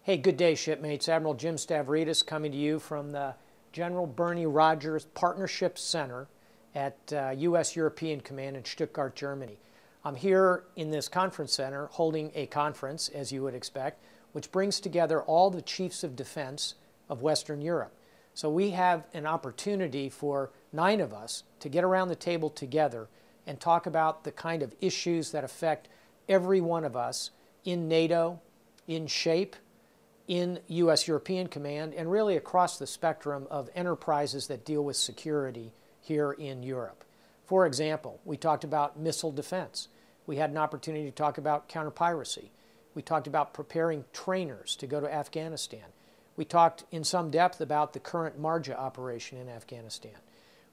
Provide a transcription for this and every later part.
Hey, good day, shipmates. Admiral Jim Stavridis coming to you from the General Bernie Rogers Partnership Center at U.S. European Command in Stuttgart, Germany. I'm here in this conference center holding a conference, as you would expect, which brings together all the chiefs of defense of Western Europe. So we have an opportunity for 9 of us to get around the table together and talk about the kind of issues that affect every one of us in NATO, in SHAPE, in U.S. European Command, and really across the spectrum of enterprises that deal with security here in Europe. For example, we talked about missile defense. We had an opportunity to talk about counter-piracy. We talked about preparing trainers to go to Afghanistan. We talked in some depth about the current Marja operation in Afghanistan.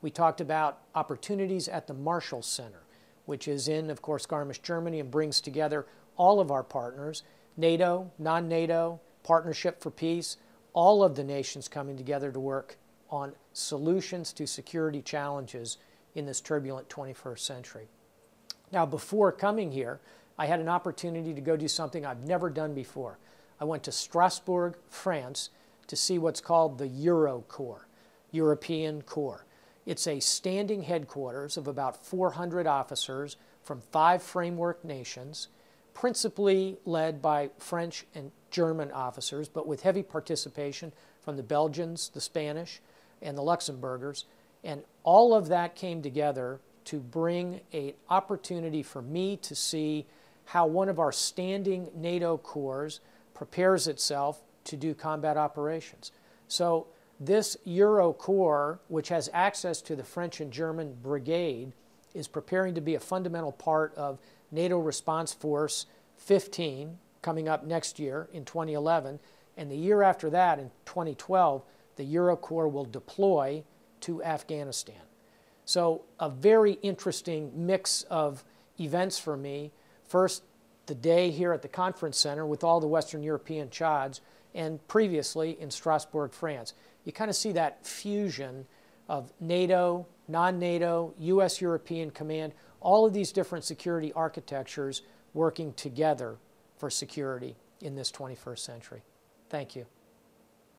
We talked about opportunities at the Marshall Center, which is in, of course, Garmisch, Germany, and brings together all of our partners, NATO, non-NATO, Partnership for Peace, all of the nations coming together to work on solutions to security challenges in this turbulent 21st century. Now, before coming here, I had an opportunity to go do something I've never done before. I went to Strasbourg, France, to see what's called the Euro Corps, European Corps. It's a standing headquarters of about 400 officers from 5 framework nations, principally led by French and German officers, but with heavy participation from the Belgians, the Spanish, and the Luxembourgers. And all of that came together to bring an opportunity for me to see how one of our standing NATO corps prepares itself to do combat operations. So this Euro Corps, which has access to the French and German brigade, is preparing to be a fundamental part of NATO Response Force 15, coming up next year in 2011, and the year after that, in 2012, the Euro Corps will deploy to Afghanistan. So a very interesting mix of events for me. First, the day here at the conference center with all the Western European CHODs, and previously in Strasbourg, France. You kind of see that fusion of NATO, non-NATO, U.S. European Command, all of these different security architectures working together for security in this 21st century. Thank you.